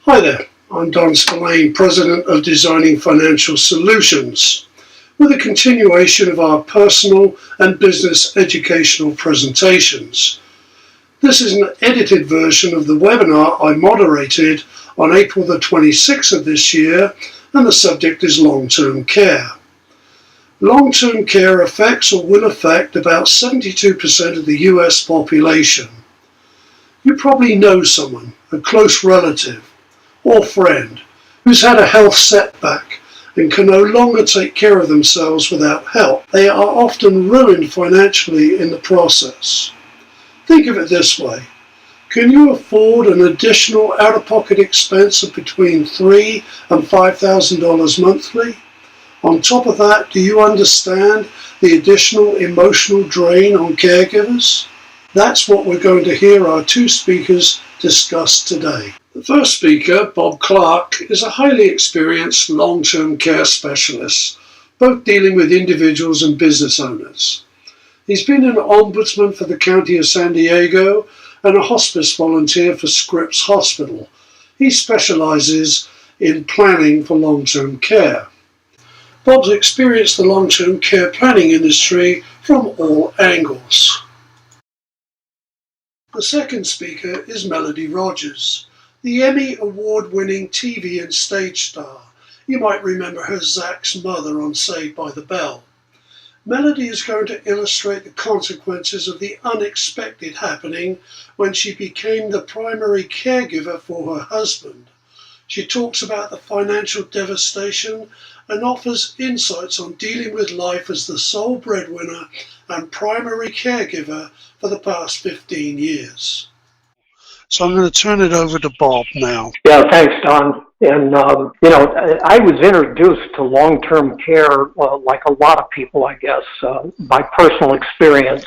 Hi there, I'm Don Spillane, President of Designing Financial Solutions, with a continuation of our personal and business educational presentations. This is an edited version of the webinar I moderated on April the 26th of this year, and the subject is long-term care. Long-term care affects or will affect about 72% of the US population. You probably know someone, a close relative or friend, who's had a health setback and can no longer take care of themselves without help. They are often ruined financially in the process. Think of it this way. Can you afford an additional out-of-pocket expense of between $3,000 and $5,000 monthly? On top of that, do you understand the additional emotional drain on caregivers? That's what we're going to hear our two speakers discuss today. The first speaker, Bob Clark, is a highly experienced long-term care specialist, both dealing with individuals and business owners. He's been an ombudsman for the County of San Diego and a hospice volunteer for Scripps Hospital. He specializes in planning for long-term care. Bob's experienced the long-term care planning industry from all angles. The second speaker is Melody Rogers, the Emmy award-winning TV and stage star. You might remember her as Zach's mother on Saved by the Bell. Melody is going to illustrate the consequences of the unexpected happening when she became the primary caregiver for her husband. She talks about the financial devastation and offers insights on dealing with life as the sole breadwinner and primary caregiver for the past 15 years. So I'm going to turn it over to Bob now. Yeah, thanks, Don. And, I was introduced to long-term care, like a lot of people, I guess, by personal experience.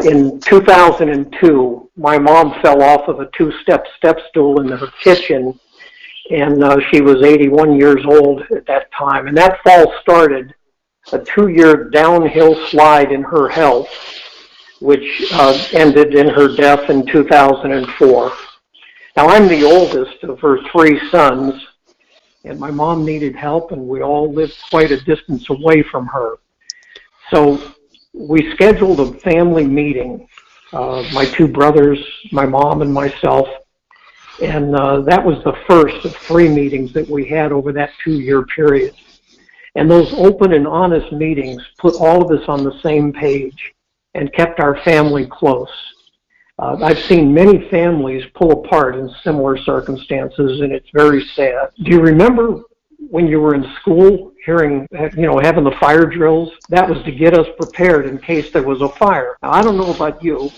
In 2002, my mom fell off of a two-step step stool in her kitchen, and she was 81 years old at that time. And that fall started a 2-year downhill slide in her health, which ended in her death in 2004. Now, I'm the oldest of her 3 sons, and my mom needed help, and we all lived quite a distance away from her. So we scheduled a family meeting, my 2 brothers, my mom, and myself, and that was the first of 3 meetings that we had over that 2-year period. And those open and honest meetings put all of us on the same page and kept our family close. I've seen many families pull apart in similar circumstances, and it's very sad. Do you remember when you were in school hearing, having the fire drills? That was to get us prepared in case there was a fire. Now, I don't know about you,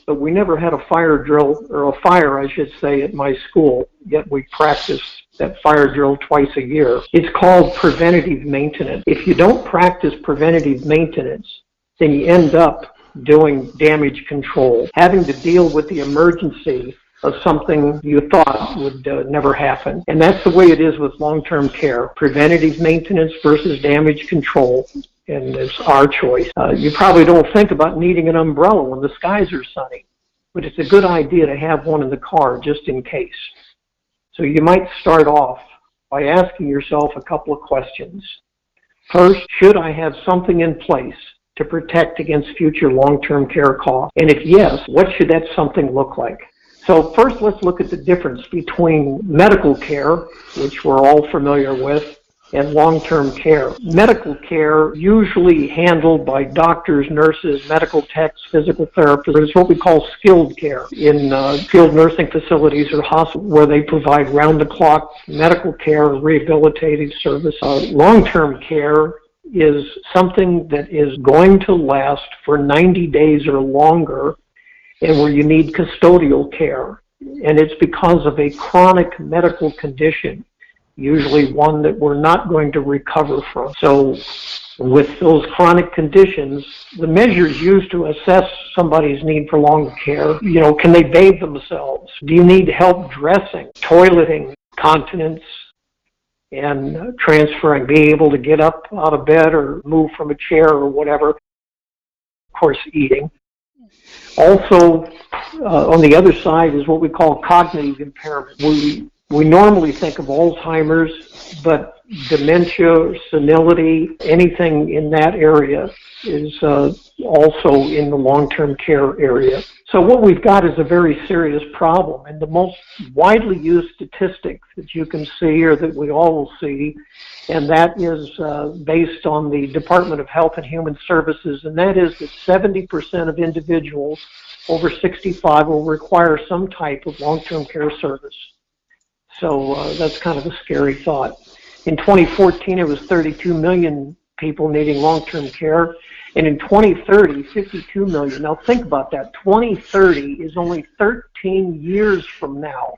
but we never had a fire drill, or a fire, I should say, at my school, yet we practiced that fire drill twice a year. It's called preventative maintenance. If you don't practice preventative maintenance, then you end up doing damage control, having to deal with the emergency of something you thought would never happen. And that's the way it is with long-term care. Preventative maintenance versus damage control, and it's our choice. You probably don't think about needing an umbrella when the skies are sunny, but it's a good idea to have one in the car just in case. So you might start off by asking yourself a couple of questions. First, should I have something in place to protect against future long-term care costs? And if yes, what should that something look like? So first, let's look at the difference between medical care, which we're all familiar with, and long-term care. Medical care, usually handled by doctors, nurses, medical techs, physical therapists, is what we call skilled care in skilled nursing facilities or hospitals, where they provide round-the-clock medical care, rehabilitative service. Long-term care is something that is going to last for 90 days or longer, and where you need custodial care. And it's because of a chronic medical condition, usually one that we're not going to recover from. So with those chronic conditions, the measures used to assess somebody's need for long care, can they bathe themselves? Do you need help dressing, toileting, continence, and transferring, being able to get up out of bed or move from a chair or whatever? Of course, eating. Also, on the other side is what we call cognitive impairment. We We normally think of Alzheimer's, but dementia, senility, anything in that area is also in the long-term care area. So what we've got is a very serious problem, and the most widely used statistic that you can see, or that we all will see, and that is based on the Department of Health and Human Services, and that is that 70% of individuals over 65 will require some type of long-term care service. So that's kind of a scary thought. In 2014, it was 32 million people needing long-term care. And in 2030, 52 million. Now think about that. 2030 is only 13 years from now.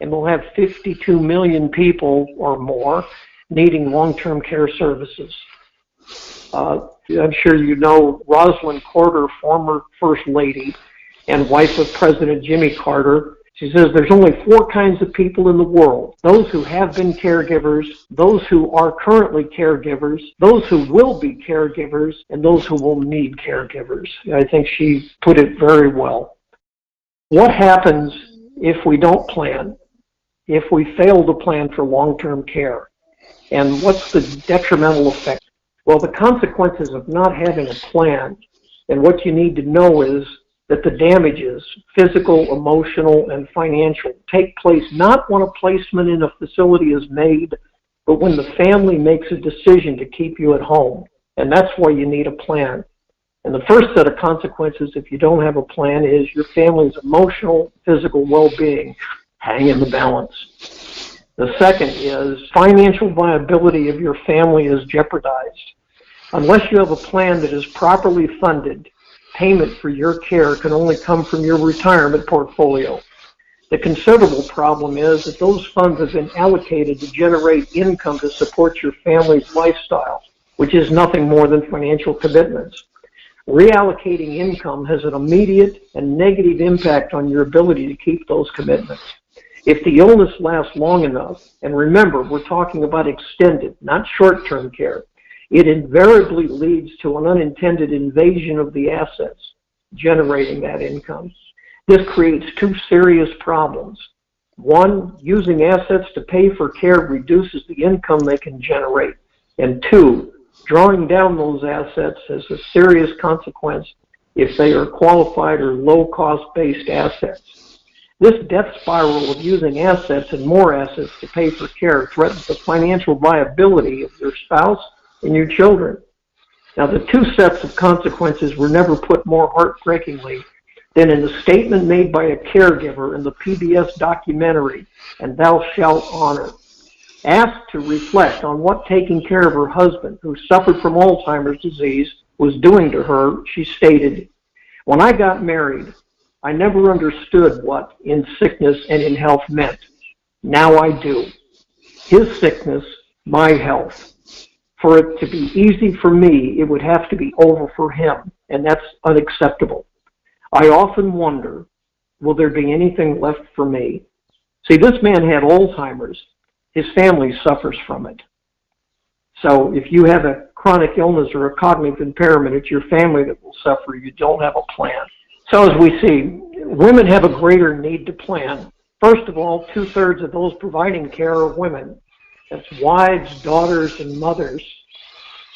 And we'll have 52 million people or more needing long-term care services. I'm sure you know Rosalind Carter, former First Lady and wife of President Jimmy Carter. She says there's only 4 kinds of people in the world: those who have been caregivers, those who are currently caregivers, those who will be caregivers, and those who will need caregivers. I think she put it very well. What happens if we don't plan, if we fail to plan for long-term care? And what's the detrimental effect? Well, the consequences of not having a plan, and what you need to know is that the damages, physical, emotional, and financial, take place not when a placement in a facility is made, but when the family makes a decision to keep you at home. And that's why you need a plan. And the first set of consequences, if you don't have a plan, is your family's emotional, physical well-being hang in the balance. The second is financial viability of your family is jeopardized. Unless you have a plan that is properly funded, payment for your care can only come from your retirement portfolio. The considerable problem is that those funds have been allocated to generate income to support your family's lifestyle, which is nothing more than financial commitments. Reallocating income has an immediate and negative impact on your ability to keep those commitments. If the illness lasts long enough, and remember, we're talking about extended, not short-term care, it invariably leads to an unintended invasion of the assets generating that income. This creates 2 serious problems. 1, using assets to pay for care reduces the income they can generate. And 2, drawing down those assets has a serious consequence if they are qualified or low-cost-based assets. This death spiral of using assets and more assets to pay for care threatens the financial viability of your spouse and your children. Now, the 2 sets of consequences were never put more heartbreakingly than in the statement made by a caregiver in the PBS documentary, And Thou Shalt Honor. Asked to reflect on what taking care of her husband, who suffered from Alzheimer's disease, was doing to her, she stated, "When I got married, I never understood what in sickness and in health meant. Now I do. His sickness, my health. For it to be easy for me, it would have to be over for him, and that's unacceptable. I often wonder, will there be anything left for me?" See, this man had Alzheimer's. His family suffers from it. So if you have a chronic illness or a cognitive impairment, it's your family that will suffer. You don't have a plan. So as we see, women have a greater need to plan. First of all, 2/3 of those providing care are women. That's wives, daughters, and mothers.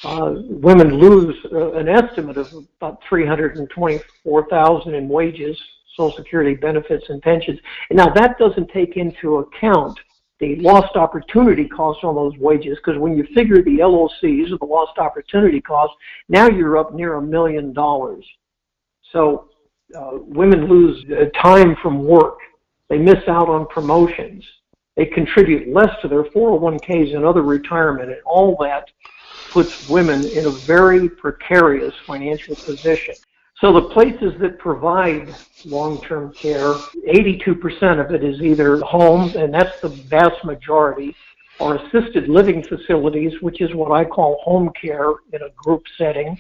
Women lose an estimate of about $324,000 in wages, Social Security benefits, and pensions. And now that doesn't take into account the lost opportunity costs on those wages, because when you figure the LOCs, or the lost opportunity costs, now you're up near $1 million. So women lose time from work. They miss out on promotions. They contribute less to their 401ks and other retirement, and all that puts women in a very precarious financial position. So the places that provide long-term care, 82% of it is either homes, and that's the vast majority, or assisted living facilities, which is what I call home care in a group setting.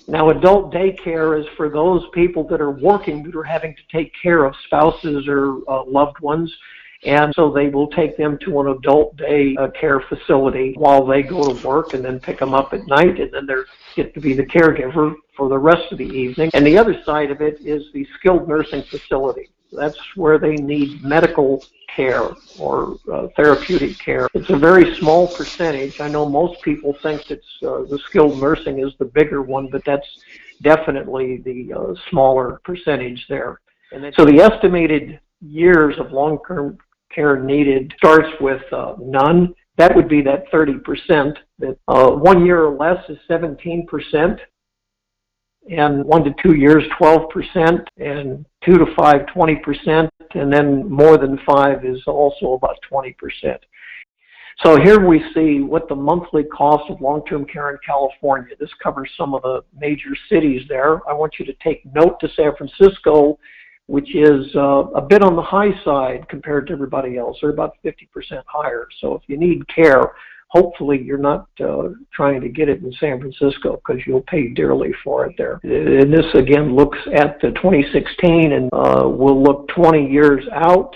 Now, adult daycare is for those people that are working, that are having to take care of spouses or loved ones. And so they will take them to an adult day care facility while they go to work, and then pick them up at night, and then they get to be the caregiver for the rest of the evening. And the other side of it is the skilled nursing facility. That's where they need medical care or therapeutic care. It's a very small percentage. I know most people think that the skilled nursing is the bigger one, but that's definitely the smaller percentage there. And so the estimated years of long-term care needed starts with none. That would be that 30%. That 1 year or less is 17%, and 1 to 2 years 12%, and 2 to 5 20%, and then more than 5 is also about 20%. So here we see what the monthly cost of long-term care in California. This covers some of the major cities there. I want you to take note to San Francisco, which is a bit on the high side compared to everybody else. They're about 50% higher. So if you need care, hopefully you're not trying to get it in San Francisco, because you'll pay dearly for it there. And this again looks at the 2016 and will look 20 years out.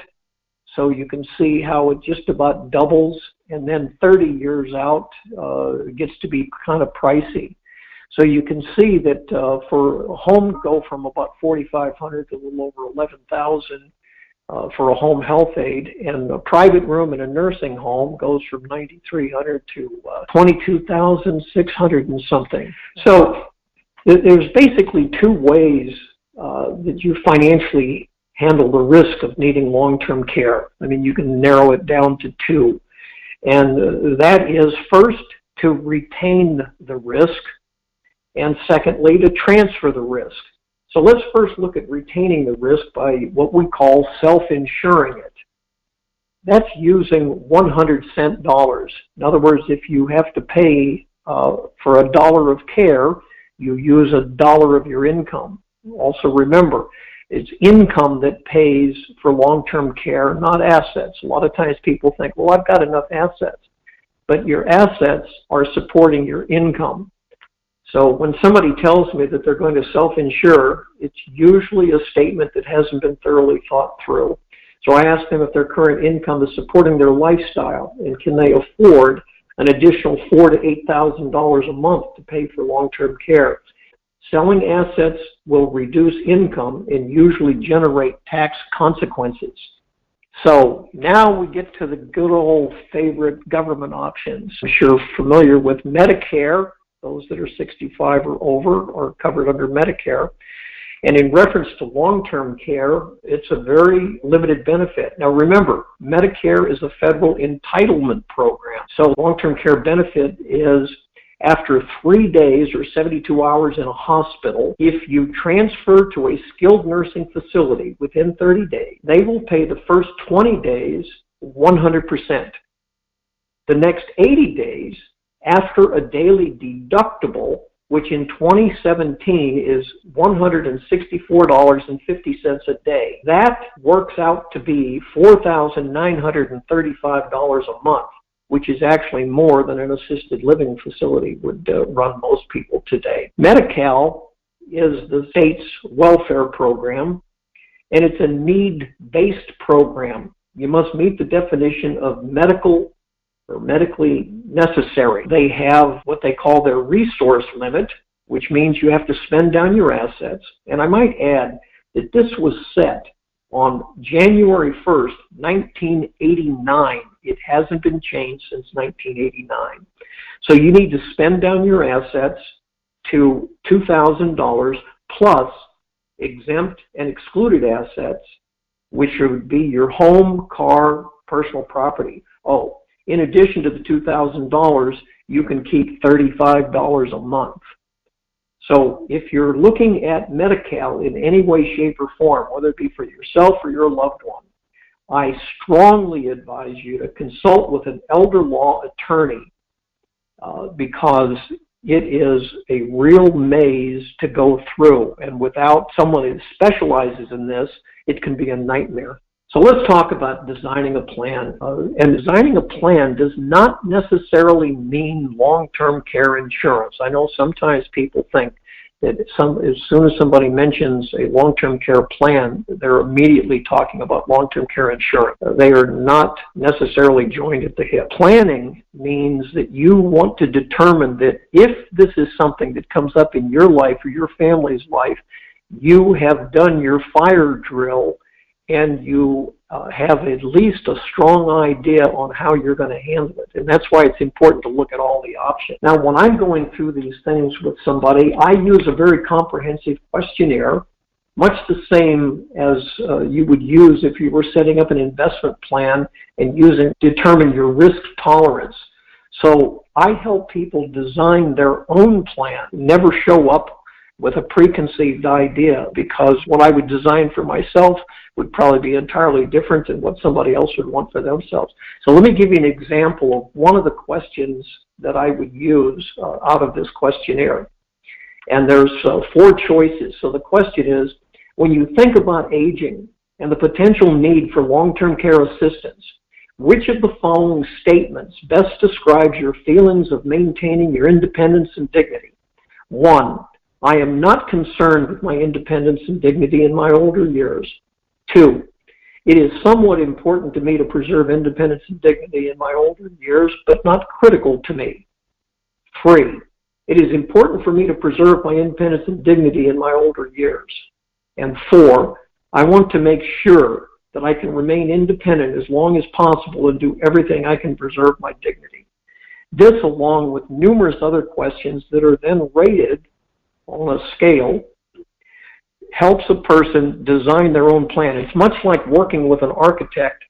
So you can see how it just about doubles, and then 30 years out it gets to be kind of pricey. So you can see that for a home go from about $4,500 to a little over $11,000 for a home health aide, and a private room in a nursing home goes from $9,300 to $22,600 and something. So there's basically two ways that you financially handle the risk of needing long-term care. I mean, you can narrow it down to two, and that is first to retain the risk, and secondly to transfer the risk. So let's first look at retaining the risk by what we call self-insuring it. That's using 100-cent dollars. In other words, if you have to pay for a dollar of care, you use a dollar of your income. Also remember, it's income that pays for long-term care, not assets. A lot of times people think, well, I've got enough assets. But your assets are supporting your income. So when somebody tells me that they're going to self-insure, it's usually a statement that hasn't been thoroughly thought through. So I ask them if their current income is supporting their lifestyle, and can they afford an additional $4,000 to $8,000 a month to pay for long-term care. Selling assets will reduce income and usually generate tax consequences. So now we get to the good old favorite government options. I'm sure you're familiar with Medicare. Those that are 65 or over are covered under Medicare. And in reference to long-term care, it's a very limited benefit. Now remember, Medicare is a federal entitlement program. So long-term care benefit is after 3 days or 72 hours in a hospital, if you transfer to a skilled nursing facility within 30 days, they will pay the first 20 days 100%. The next 80 days, after a daily deductible, which in 2017 is $164.50 a day. That works out to be $4,935 a month, which is actually more than an assisted living facility would run most people today. Medi-Cal is the state's welfare program, and it's a need-based program. You must meet the definition of medical or medically necessary. They have what they call their resource limit, which means you have to spend down your assets. And I might add that this was set on January 1st, 1989. It hasn't been changed since 1989. So you need to spend down your assets to $2,000 plus exempt and excluded assets, which would be your home, car, personal property. Oh, in addition to the $2,000, you can keep $35 a month. So if you're looking at Medi-Cal in any way, shape, or form, whether it be for yourself or your loved one, I strongly advise you to consult with an elder law attorney because it is a real maze to go through. And without someone who specializes in this, it can be a nightmare. So let's talk about designing a plan. And designing a plan does not necessarily mean long-term care insurance. I know sometimes people think that as soon as somebody mentions a long-term care plan, they're immediately talking about long-term care insurance. They are not necessarily joined at the hip. Planning means that you want to determine that if this is something that comes up in your life or your family's life, you have done your fire drill and you have at least a strong idea on how you're going to handle it. And that's why it's important to look at all the options. Now, when I'm going through these things with somebody, I use a very comprehensive questionnaire, much the same as you would use if you were setting up an investment plan and determine your risk tolerance. So I help people design their own plan, never show up with a preconceived idea, because what I would design for myself would probably be entirely different than what somebody else would want for themselves. So let me give you an example of one of the questions that I would use out of this questionnaire. And there's 4 choices. So the question is, when you think about aging and the potential need for long-term care assistance, which of the following statements best describes your feelings of maintaining your independence and dignity? 1, I am not concerned with my independence and dignity in my older years. 2, it is somewhat important to me to preserve independence and dignity in my older years, but not critical to me. 3, it is important for me to preserve my independence and dignity in my older years. And 4, I want to make sure that I can remain independent as long as possible and do everything I can preserve my dignity. This, along with numerous other questions that are then rated on a scale, helps a person design their own plan. It's much like working with an architect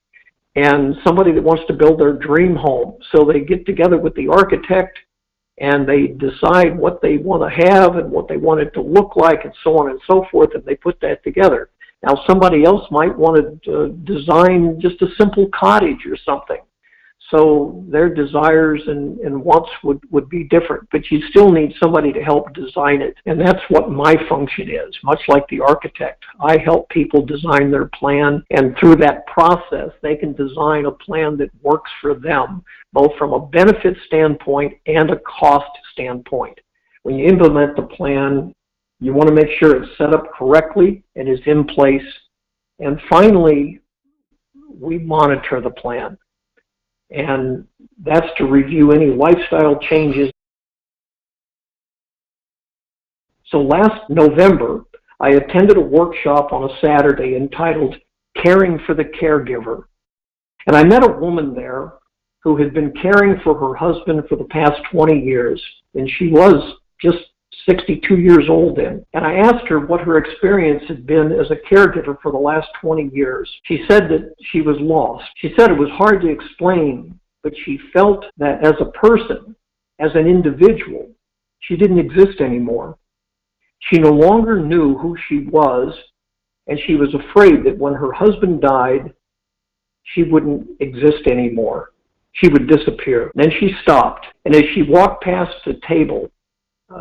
and somebody that wants to build their dream home. So they get together with the architect and they decide what they want to have and what they want it to look like and so on and so forth, and they put that together. Now, somebody else might want to design just a simple cottage or something. So their desires and wants would be different, but you still need somebody to help design it. And that's what my function is, much like the architect. I help people design their plan, and through that process, they can design a plan that works for them, both from a benefit standpoint and a cost standpoint. When you implement the plan, you want to make sure it's set up correctly and is in place. And finally, we monitor the plan. And that's to review any lifestyle changes. So last November, I attended a workshop on a Saturday entitled Caring for the Caregiver. And I met a woman there who had been caring for her husband for the past 20 years. And she was just 62 years old then. And I asked her what her experience had been as a caregiver for the last 20 years. She said that she was lost. She said it was hard to explain, but she felt that as a person, as an individual, she didn't exist anymore. She no longer knew who she was, and she was afraid that when her husband died, she wouldn't exist anymore. She would disappear. Then she stopped, and as she walked past the table,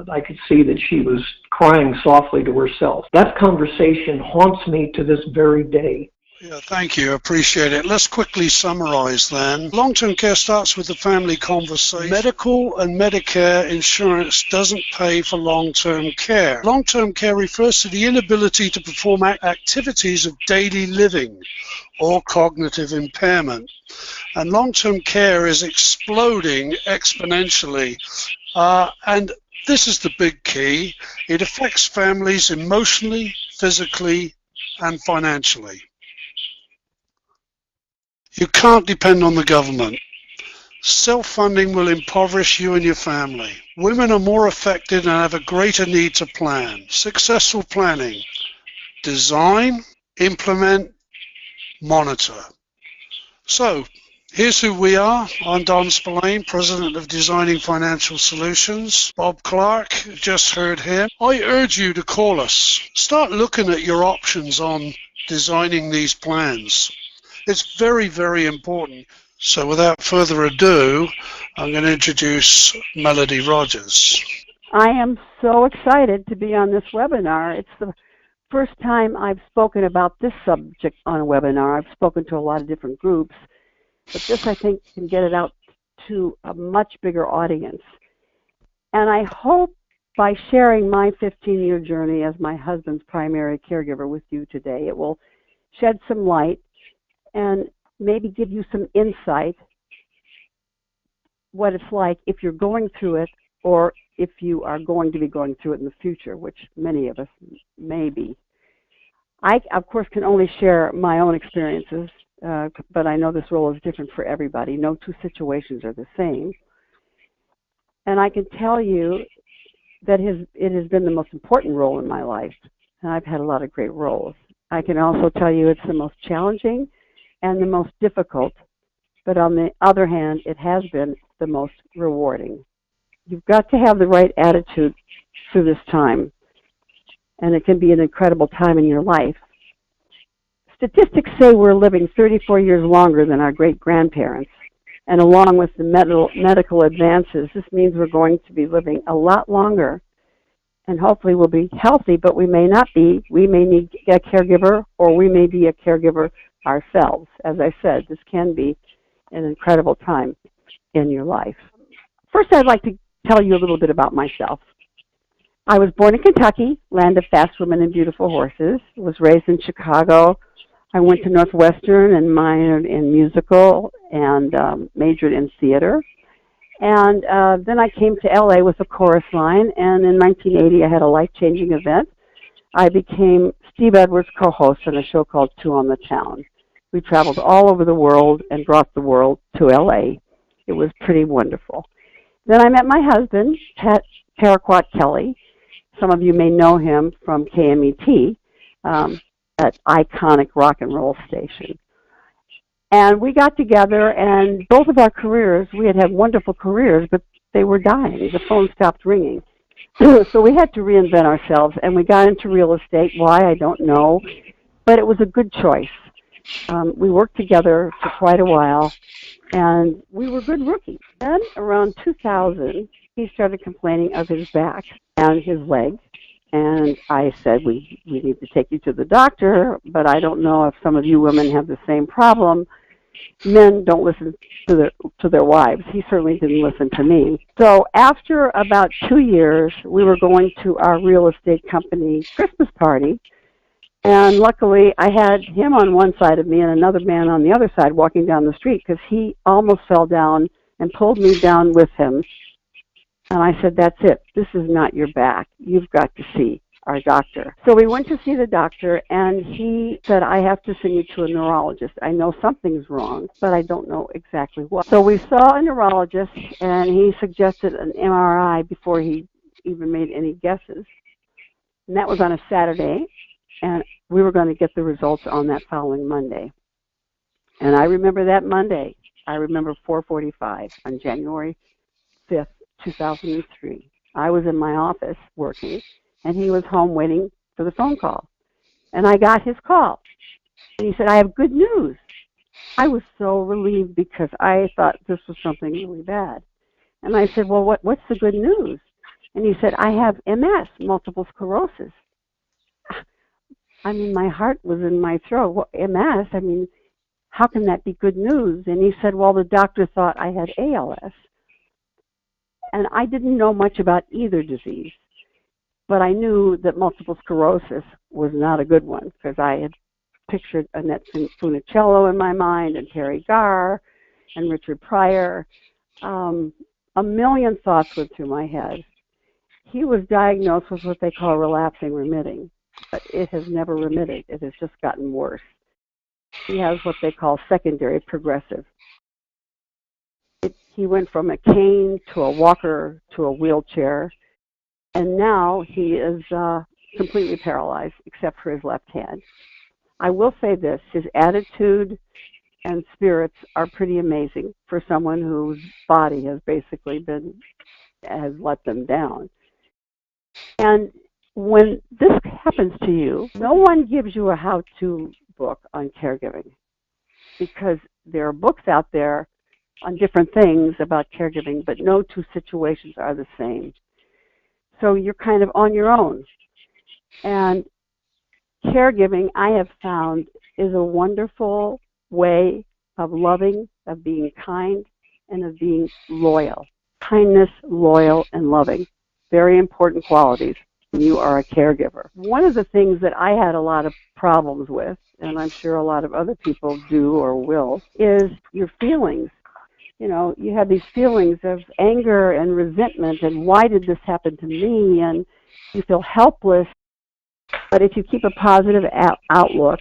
I could see that she was crying softly to herself. That conversation haunts me to this very day. Yeah, thank you. Appreciate it. Let's quickly summarize then. Long-term care starts with the family conversation. Medical and Medicare insurance doesn't pay for long-term care. Long-term care refers to the inability to perform activities of daily living or cognitive impairment. And long-term care is exploding exponentially. And this is the big key. It affects families emotionally, physically, and financially. You can't depend on the government. Self-funding will impoverish you and your family. Women are more affected and have a greater need to plan. Successful planning. Design, implement, monitor. So, here's who we are. I'm Don Spillane, President of Designing Financial Solutions. Bob Clark, just heard him. I urge you to call us. Start looking at your options on designing these plans. It's very, very important. So without further ado, I'm going to introduce Melody Rogers. I am so excited to be on this webinar. It's the first time I've spoken about this subject on a webinar. I've spoken to a lot of different groups, but this, I think, can get it out to a much bigger audience. And I hope by sharing my 15-year journey as my husband's primary caregiver with you today, it will shed some light and maybe give you some insight what it's like if you're going through it, or if you are going to be going through it in the future, which many of us may be. I, of course, can only share my own experiences, but I know this role is different for everybody. No two situations are the same. And I can tell you that it has been the most important role in my life. And I've had a lot of great roles. I can also tell you it's the most challenging and the most difficult. But on the other hand, it has been the most rewarding. You've got to have the right attitude through this time. And it can be an incredible time in your life. Statistics say we're living 34 years longer than our great-grandparents. And along with the medical advances, this means we're going to be living a lot longer. And hopefully we'll be healthy, but we may not be. We may need a caregiver, or we may be a caregiver ourselves. As I said, this can be an incredible time in your life. First, I'd like to tell you a little bit about myself. I was born in Kentucky, land of fast women and beautiful horses. Was raised in Chicago. I went to Northwestern and minored in musical and majored in theater. And then I came to LA with a chorus line, and in 1980 I had a life-changing event. I became Steve Edwards' co-host on a show called Two on the Town. We traveled all over the world and brought the world to LA. It was pretty wonderful. Then I met my husband, Paraquat Kelly. Some of you may know him from KMET, that iconic rock and roll station. And we got together, and both of our careers, we had wonderful careers, but they were dying. The phone stopped ringing. So we had to reinvent ourselves, and we got into real estate. Why, I don't know, but it was a good choice. We worked together for quite a while, and we were good rookies. Then, around 2000, he started complaining of his back and his leg. And I said, we need to take you to the doctor, but I don't know if some of you women have the same problem. Men don't listen to their wives. He certainly didn't listen to me. So after about 2 years, we were going to our real estate company Christmas party. And luckily, I had him on one side of me and another man on the other side walking down the street, because he almost fell down and pulled me down with him. And I said, that's it. This is not your back. You've got to see our doctor. So we went to see the doctor, and he said, I have to send you to a neurologist. I know something's wrong, but I don't know exactly what. So we saw a neurologist, and he suggested an MRI before he even made any guesses. And that was on a Saturday, and we were going to get the results on that following Monday. And I remember that Monday. I remember 4:45 on January 5th, 2003. I was in my office working, and he was home waiting for the phone call. And I got his call. And he said, I have good news. I was so relieved, because I thought this was something really bad. And I said, well, what's the good news? And he said, I have MS, multiple sclerosis. I mean, my heart was in my throat. Well, MS, I mean, how can that be good news? And he said, well, the doctor thought I had ALS. And I didn't know much about either disease, but I knew that multiple sclerosis was not a good one, because I had pictured Annette Funicello in my mind, and Terry Garr, and Richard Pryor. A million thoughts went through my head. He was diagnosed with what they call relapsing remitting, but it has never remitted. It has just gotten worse. He has what they call secondary progressive. He went from a cane to a walker to a wheelchair, and now he is completely paralyzed except for his left hand. I will say this, his attitude and spirits are pretty amazing for someone whose body has basically has let them down. And when this happens to you, no one gives you a how-to book on caregiving, because there are books out there on different things about caregiving, but no two situations are the same. So you're kind of on your own. And caregiving, I have found, is a wonderful way of loving, of being kind, and of being loyal. Kindness, loyal, and loving. Very important qualities when you are a caregiver. One of the things that I had a lot of problems with, and I'm sure a lot of other people do or will, is your feelings. You know, you have these feelings of anger and resentment, and why did this happen to me? And you feel helpless. But if you keep a positive outlook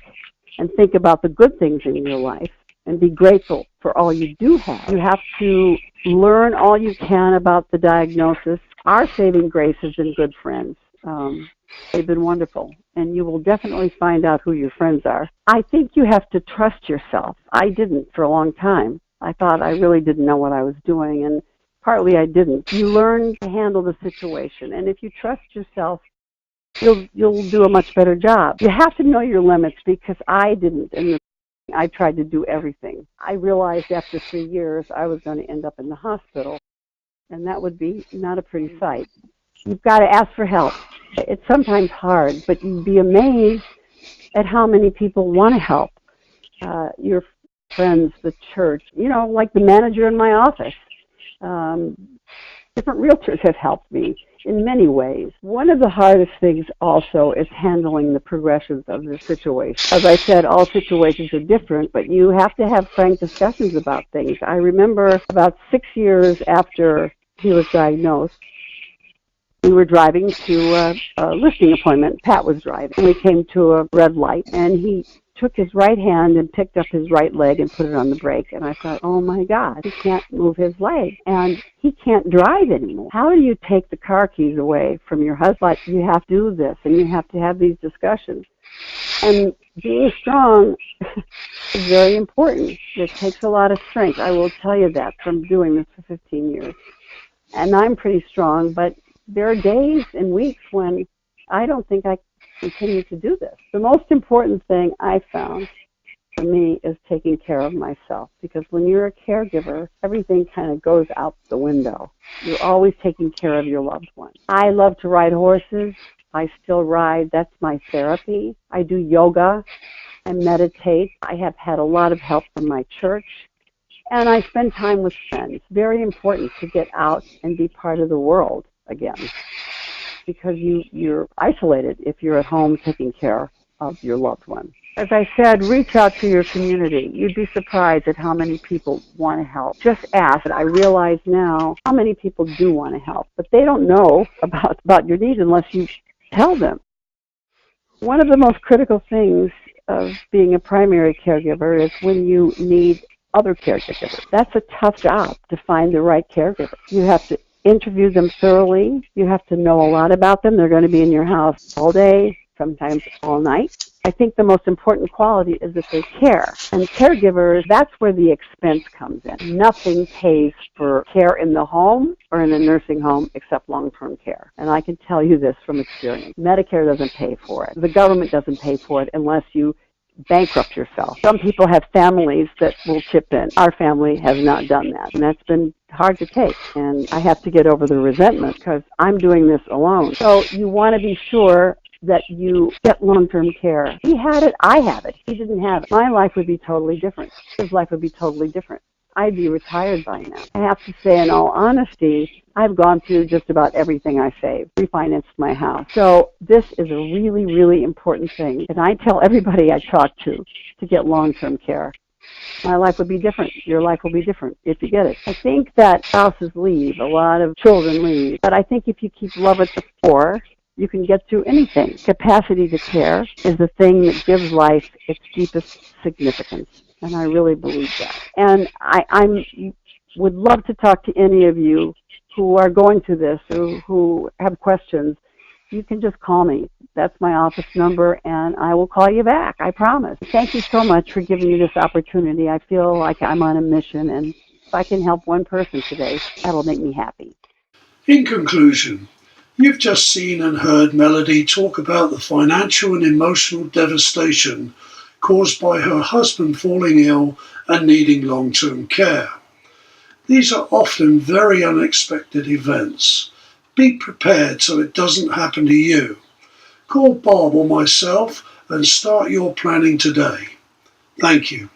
and think about the good things in your life and be grateful for all you do have, you have to learn all you can about the diagnosis. Our saving grace has been good friends. They've been wonderful, and you will definitely find out who your friends are. I think you have to trust yourself. I didn't for a long time. I thought I really didn't know what I was doing, and partly I didn't. You learn to handle the situation, and if you trust yourself, you'll do a much better job. You have to know your limits, because I didn't, and I tried to do everything. I realized after 3 years I was going to end up in the hospital, and that would be not a pretty sight. You've got to ask for help. It's sometimes hard, but you'd be amazed at how many people want to help. Your friends, the church, like the manager in my office. Different realtors have helped me in many ways. One of the hardest things also is handling the progressions of the situation. As I said, all situations are different, but you have to have frank discussions about things. I remember about 6 years after he was diagnosed, we were driving to a listing appointment. Pat was driving, and we came to a red light, and he took his right hand and picked up his right leg and put it on the brake. And I thought, oh my God, he can't move his leg, and he can't drive anymore. How do you take the car keys away from your husband? You have to do this, and you have to have these discussions. And being strong is very important. It takes a lot of strength. I will tell you that from doing this for 15 years. And I'm pretty strong, but there are days and weeks when I don't think I continue to do this. The most important thing I found for me is taking care of myself, because when you're a caregiver, everything kind of goes out the window. You're always taking care of your loved one. I love to ride horses. I still ride. That's my therapy. I do yoga and meditate. I have had a lot of help from my church. And I spend time with friends. Very important to get out and be part of the world again, because you're isolated if you're at home taking care of your loved one. As I said, reach out to your community. You'd be surprised at how many people want to help. Just ask. I realize now how many people do want to help, but they don't know about your needs unless you tell them. One of the most critical things of being a primary caregiver is when you need other caregivers. That's a tough job to find the right caregiver. You have to interview them thoroughly. You have to know a lot about them. They're going to be in your house all day, sometimes all night. I think the most important quality is that they care. And caregivers, that's where the expense comes in. Nothing pays for care in the home or in a nursing home except long-term care. And I can tell you this from experience. Medicare doesn't pay for it. The government doesn't pay for it unless you bankrupt yourself. Some people have families that will chip in. Our family has not done that, and that's been hard to take. And I have to get over the resentment because I'm doing this alone. So you want to be sure that you get long-term care. He had it, I have it. He didn't have it. My life would be totally different. His life would be totally different. I'd be retired by now. I have to say, in all honesty, I've gone through just about everything I saved, refinanced my house. So this is a really, really important thing. And I tell everybody I talk to get long-term care. My life would be different. Your life will be different if you get it. I think that spouses leave. A lot of children leave. But I think if you keep love at the core, you can get through anything. Capacity to care is the thing that gives life its deepest significance. And I really believe that. And I would love to talk to any of you who are going through this, who have questions. You can just call me. That's my office number, and I will call you back, I promise. Thank you so much for giving me this opportunity. I feel like I'm on a mission, and if I can help one person today, that'll make me happy. In conclusion, you've just seen and heard Melody talk about the financial and emotional devastation caused by her husband falling ill and needing long-term care. These are often very unexpected events. Be prepared so it doesn't happen to you. Call Bob or myself and start your planning today. Thank you.